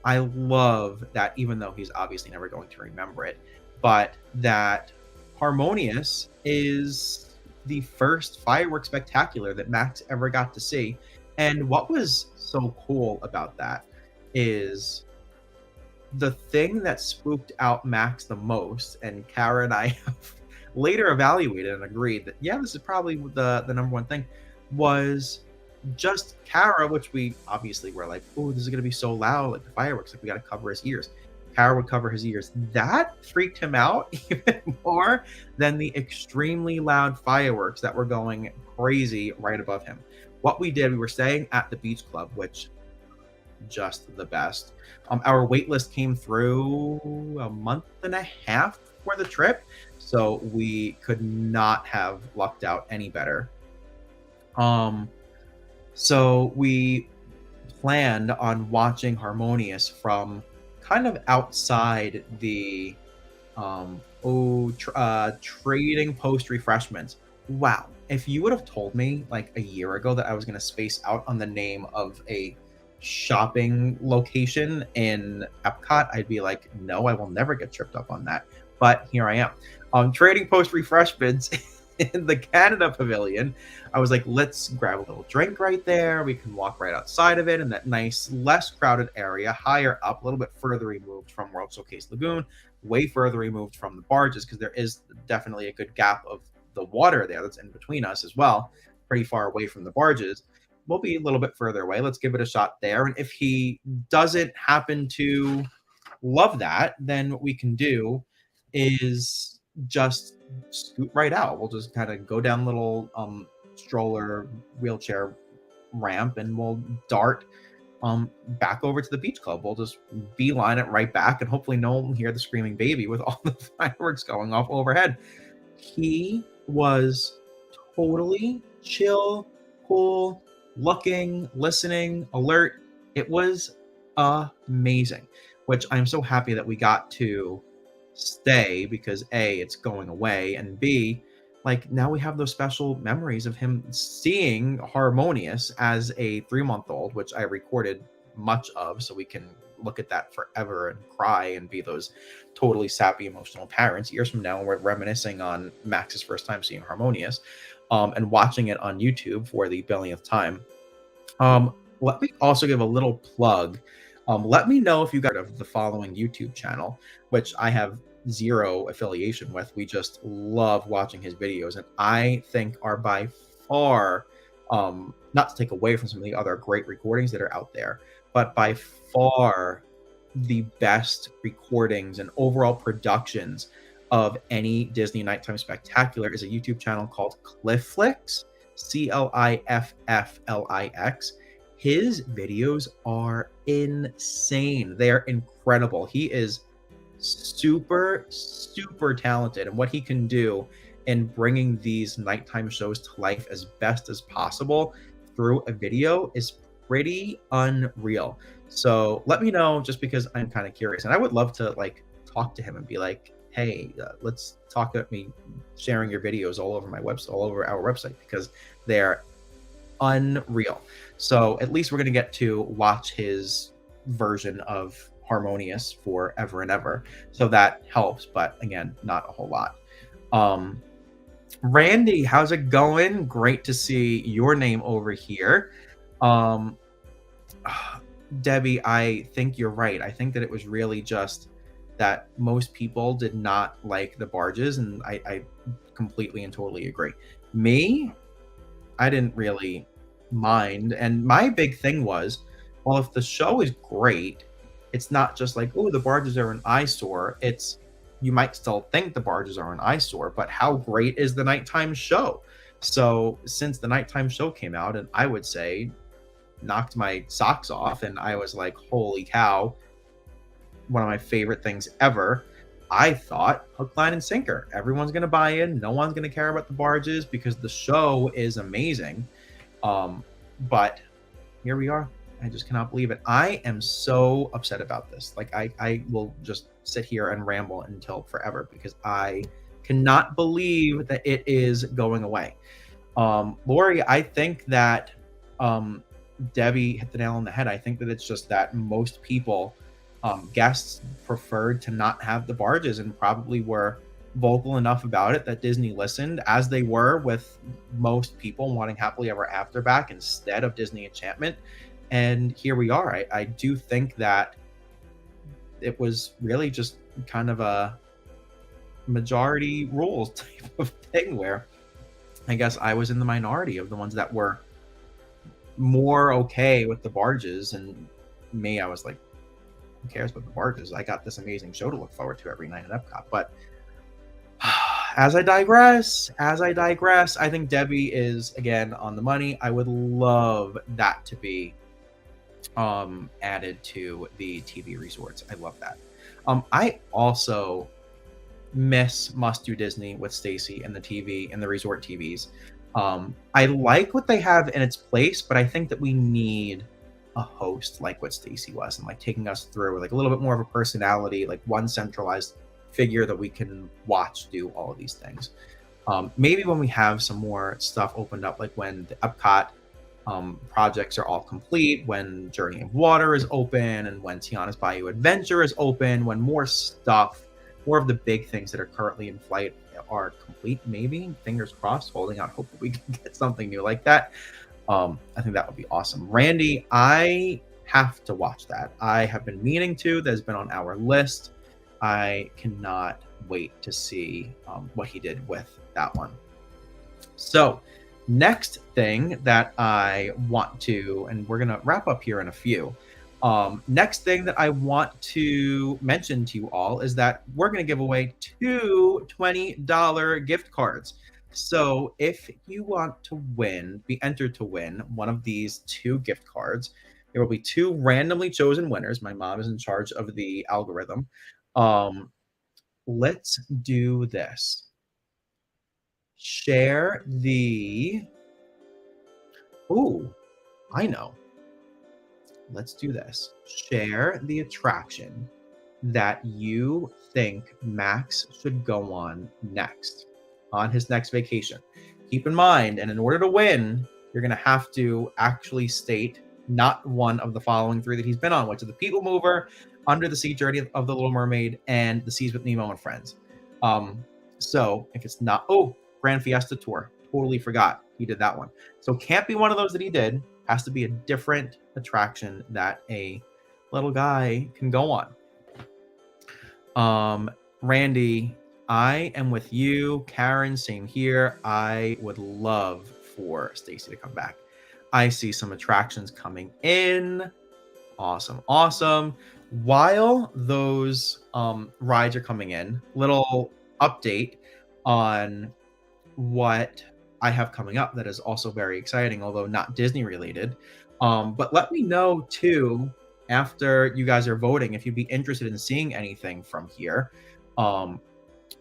I love that, even though he's obviously never going to remember it, but that Harmonious is the first fireworks spectacular that Max ever got to see. And what was so cool about that is the thing that spooked out Max the most, and Kara and I have later evaluated and agreed that, yeah, this is probably the number one thing, was just Kara, which we obviously were like, oh, this is going to be so loud, like the fireworks, like we got to cover his ears. Kara would cover his ears. That freaked him out even more than the extremely loud fireworks that were going crazy right above him. What we did, we were staying at the Beach Club, which just the best. Our wait list came through a month and a half before the trip, so we could not have lucked out any better. So we planned on watching Harmonious from kind of outside the trading post refreshments. Wow. If you would have told me like a year ago that I was going to space out on the name of a shopping location in Epcot, I'd be like, no, I will never get tripped up on that. But here I am. Trading post refreshments in the Canada Pavilion. I was like, let's grab a little drink right there. We can walk right outside of it in that nice, less crowded area, higher up, a little bit further removed from World Showcase Lagoon, way further removed from the barges, because there is definitely a good gap of the water there that's in between us as well, pretty far away from the barges. We'll be a little bit further away. Let's give it a shot there. And if he doesn't happen to love that, then what we can do is just scoot right out. We'll just kind of go down little stroller wheelchair ramp and we'll dart back over to the beach club. We'll just beeline it right back and hopefully no one will hear the screaming baby with all the fireworks going off overhead. He was totally chill, cool, looking, listening, alert. It was amazing, which I'm so happy that we got to stay, because A, it's going away, and B, like now we have those special memories of him seeing Harmonious as a 3-month-old, which I recorded much of, so we can look at that forever and cry and be those totally sappy emotional parents. Years from now, we're reminiscing on Max's first time seeing Harmonious, and watching it on YouTube for the billionth time. Let me also give a little plug. Let me know if you guys of the following YouTube channel, which I have zero affiliation with. We just love watching his videos, and I think are by far, not to take away from some of the other great recordings that are out there, but by far the best recordings and overall productions of any Disney Nighttime Spectacular is a YouTube channel called Clifflix, Clifflix. His videos are insane. They are incredible. He is super, super talented, and what he can do in bringing these nighttime shows to life as best as possible through a video is pretty unreal. So let me know, just because I'm kind of curious, and I would love to like talk to him and be like, hey, let's talk about me sharing your videos all over my website, all over our website, because they're unreal. So at least we're going to get to watch his version of Harmonious forever and ever, so that helps, but again, not a whole lot. Randy, how's it going? Great to see your name over here. Debbie, I think you're right. I think that it was really just that most people did not like the barges, and I completely and totally agree. Me, I didn't really mind, and my big thing was, well, if the show is great, it's not just like, oh, the barges are an eyesore. It's, you might still think the barges are an eyesore, but how great is the nighttime show? So since the nighttime show came out, and I would say knocked my socks off, and I was like, holy cow, one of my favorite things ever. I thought hook, line, and sinker. Everyone's going to buy in. No one's going to care about the barges because the show is amazing. But here we are. I just cannot believe it. I am so upset about this. Like I will just sit here and ramble until forever, because I cannot believe that it is going away. Lori, I think that Debbie hit the nail on the head. I think that it's just that most people, guests, preferred to not have the barges, and probably were vocal enough about it that Disney listened, as they were with most people wanting Happily Ever After back instead of Disney Enchantment. And here we are. I do think that it was really just kind of a majority rules type of thing, where I guess I was in the minority of the ones that were more okay with the barges, and me, I was like, who cares about the barges? I got this amazing show to look forward to every night at Epcot. But as I digress, I think Debbie is again on the money. I would love that to be added to the TV resorts. I love that. I also miss Must Do Disney with Stacy and the TV and the resort TVs. I like what they have in its place, but I think that we need a host like what Stacy was, and like taking us through like a little bit more of a personality, like one centralized figure that we can watch do all of these things. Maybe when we have some more stuff opened up, like when the Epcot projects are all complete, when Journey of Water is open, and when Tiana's Bayou Adventure is open, when more stuff, more of the big things that are currently in flight are complete, maybe, fingers crossed, holding out hope that we can get something new like that. I think that would be awesome. Randy, I have to watch that. I have been meaning to. That's been on our list. I cannot wait to see what he did with that one. So, next thing that I want to, and we're going to wrap up here in a few. Next thing that I want to mention to you all is that we're going to give away two $20 gift cards. So if you want to win, be entered to win one of these two gift cards, there will be two randomly chosen winners. My mom is in charge of the algorithm. Let's do this. Share the. Ooh, I know. Let's do this. Share the attraction that you think Max should go on next, on his next vacation. Keep in mind, and in order to win, you're going to have to actually state not one of the following three that he's been on, which are the People Mover, Under the Sea Journey of the Little Mermaid, and The Seas with Nemo and Friends. So if it's not, Grand Fiesta Tour, totally forgot he did that one. So can't be one of those that he did. Has to be a different attraction that a little guy can go on. Randy, I am with you. Karen, same here. I would love for Stacy to come back. I see some attractions coming in. Awesome. While those rides are coming in, little update on what I have coming up that is also very exciting, although not Disney related. But let me know too, after you guys are voting, if you'd be interested in seeing anything from here.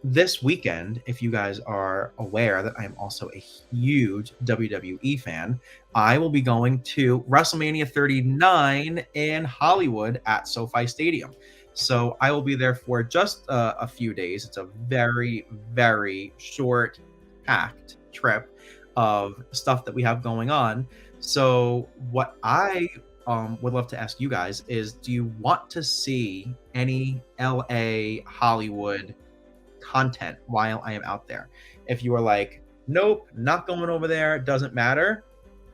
This weekend, if you guys are aware that I am also a huge WWE fan, I will be going to WrestleMania 39 in Hollywood at SoFi Stadium. So I will be there for just a few days. It's a very, very short, packed trip of stuff that we have going on. So what I would love to ask you guys is, do you want to see any LA Hollywood content while I am out there? If you are like, nope, not going over there, doesn't matter,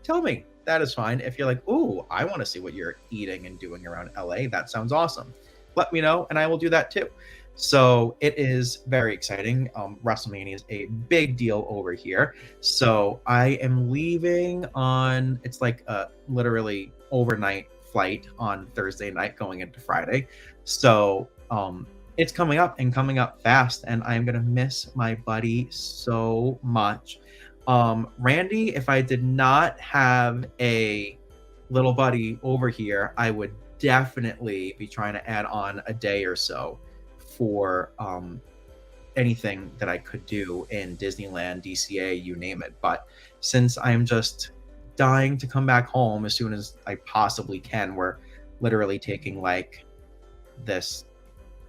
tell me. That is fine. If you're like, ooh, I want to see what you're eating and doing around LA, that sounds awesome. Let me know and I will do that too. So it is very exciting. WrestleMania is a big deal over here. So I am leaving on, it's like a literally overnight flight on Thursday night going into Friday. So it's coming up and coming up fast, and I'm going to miss my buddy so much. Randy, if I did not have a little buddy over here, I would definitely be trying to add on a day or so for anything that I could do in Disneyland, DCA, you name it. But since I'm just dying to come back home as soon as I possibly can, we're literally taking like this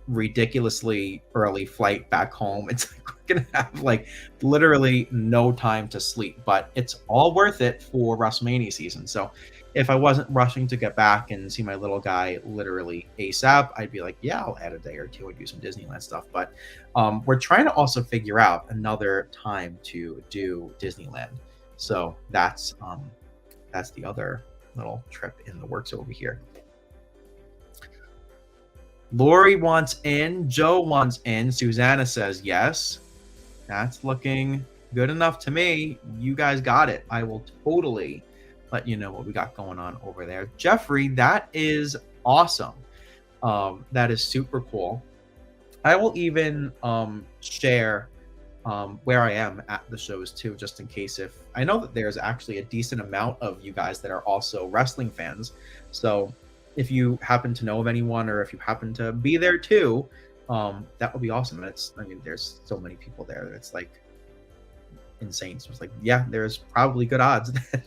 ridiculously early flight back home. It's like we're gonna have like literally no time to sleep, but it's all worth it for WrestleMania season. So if I wasn't rushing to get back and see my little guy literally ASAP, I'd be like, yeah, I'll add a day or two and do some Disneyland stuff. But we're trying to also figure out another time to do Disneyland. So that's the other little trip in the works over here. Lori wants in. Joe wants in. Susanna says yes. That's looking good enough to me. You guys got it. I will totally let you know what we got going on over there. Jeffrey, that is awesome. That is super cool. I will even share where I am at the shows too, just in case. If I know that there's actually a decent amount of you guys that are also wrestling fans. So if you happen to know of anyone, or if you happen to be there too, that would be awesome. And there's so many people there. It's like insane. So it's like, yeah, there's probably good odds that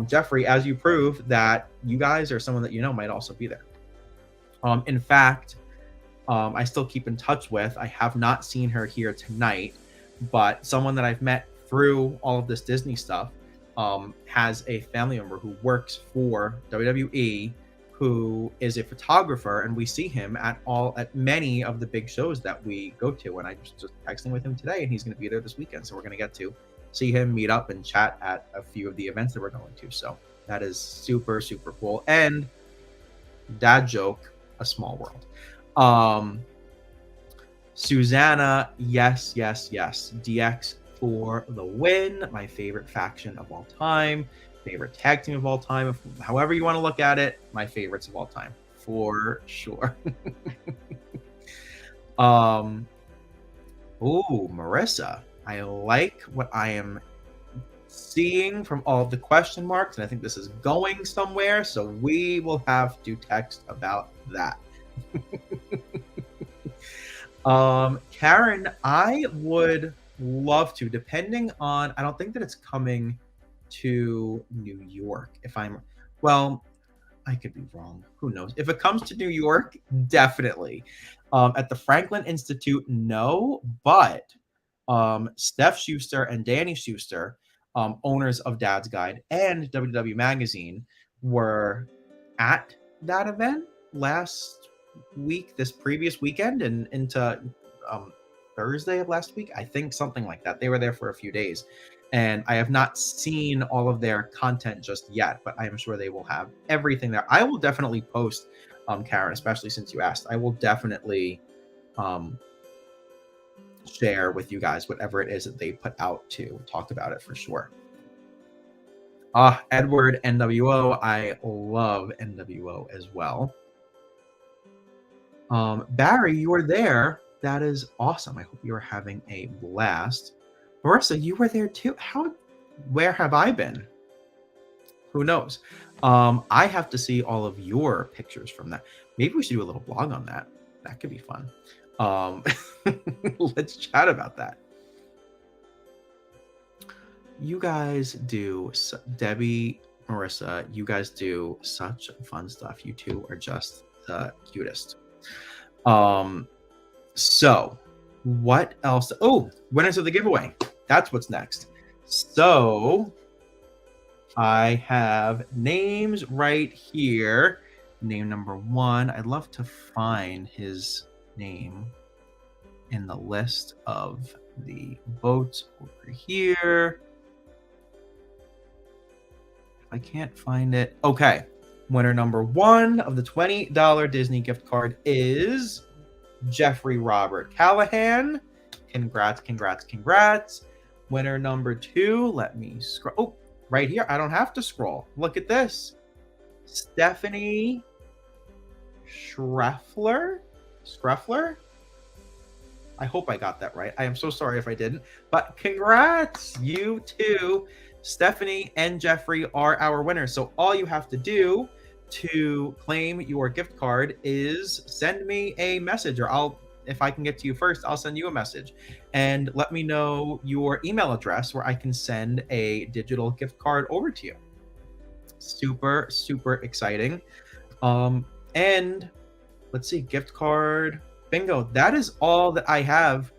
Jeffrey, as you prove, that you guys or someone that you know might also be there. In fact, I still keep in touch with. I have not seen her here tonight, but someone that I've met through all of this Disney stuff has a family member who works for WWE, who is a photographer, and we see him at many of the big shows that we go to. And I just texting with him today, and he's going to be there this weekend, so we're going to get to see him, meet up, and chat at a few of the events that we're going to. So that is super super cool. And dad joke, a small world. Susanna, yes, yes, yes. DX for the win. My favorite faction of all time. Favorite tag team of all time. However you want to look at it, my favorites of all time. For sure. Ooh, Marissa. I like what I am seeing from all of the question marks, and I think this is going somewhere, so we will have to text about that. Karen, I would love to, depending on, I don't think that it's coming to New York. Well, I could be wrong. Who knows? If it comes to New York, definitely. At the Franklin Institute, no, but Steph Schuster and Danny Schuster, owners of Dad's Guide and WW Magazine, were at that event last week, this previous weekend, and into Thursday of last week, I think, something like that. They were there for a few days, and I have not seen all of their content just yet, but I am sure they will have everything there. I will definitely post, Karen, especially since you asked. I will definitely share with you guys whatever it is that they put out to talk about it for sure. Edward, NWO. I love NWO as well. Barry, you were there. That is awesome. I hope you are having a blast. Marissa, you were there too. Where have I been? Who knows? I have to see all of your pictures from that. Maybe we should do a little blog on that. That could be fun. Let's chat about that. You guys do, Debbie, Marissa, you guys do such fun stuff. You two are just the cutest. So what else? Oh, winners of the giveaway. That's what's next. So I have names right here. Name number 1. I'd love to find his name in the list of the votes over here. If I can't find it. Okay. Winner number 1 of the $20 Disney gift card is Jeffrey Robert Callahan. Congrats, congrats, congrats. Winner number 2, let me scroll. Oh, right here. I don't have to scroll. Look at this. Stephanie Schreffler. I hope I got that right. I am so sorry if I didn't, but congrats, you two. Stephanie and Jeffrey are our winners. So all you have to do to claim your gift card is send me a message, or if I can get to you first, I'll send you a message and let me know your email address where I can send a digital gift card over to you. Super, super exciting. And let's see, gift card, bingo. That is all that I have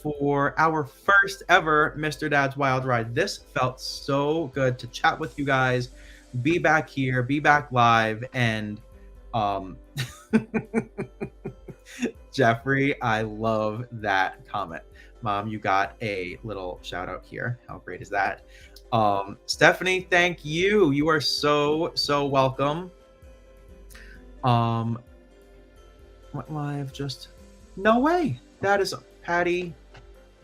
for our first ever Mr. Dad's Wild Ride. This felt so good to chat with you guys, be back here, be back live, and Jeffrey, I love that comment. Mom, you got a little shout out here. How great is that? Stephanie, thank you. You are so, so welcome. Went live just, no way. That is, Patty,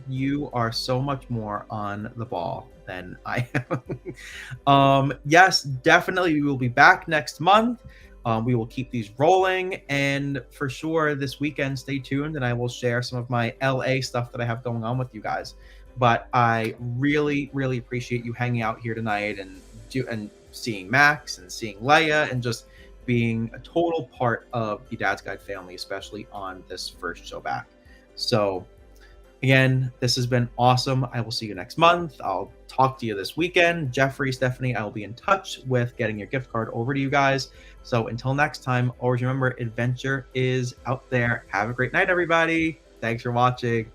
you are so much more on the ball than I am. Yes, definitely. We will be back next month. We will keep these rolling, and for sure this weekend, stay tuned, and I will share some of my LA stuff that I have going on with you guys. But I really, really appreciate you hanging out here tonight and seeing Max and seeing Leia and just being a total part of the Dad's Guide family, especially on this first show back. So Again, this has been awesome. I will see you next month. I'll talk to you this weekend. Jeffrey, Stephanie, I will be in touch with getting your gift card over to you guys. So until next time, always remember, adventure is out there. Have a great night, everybody. Thanks for watching.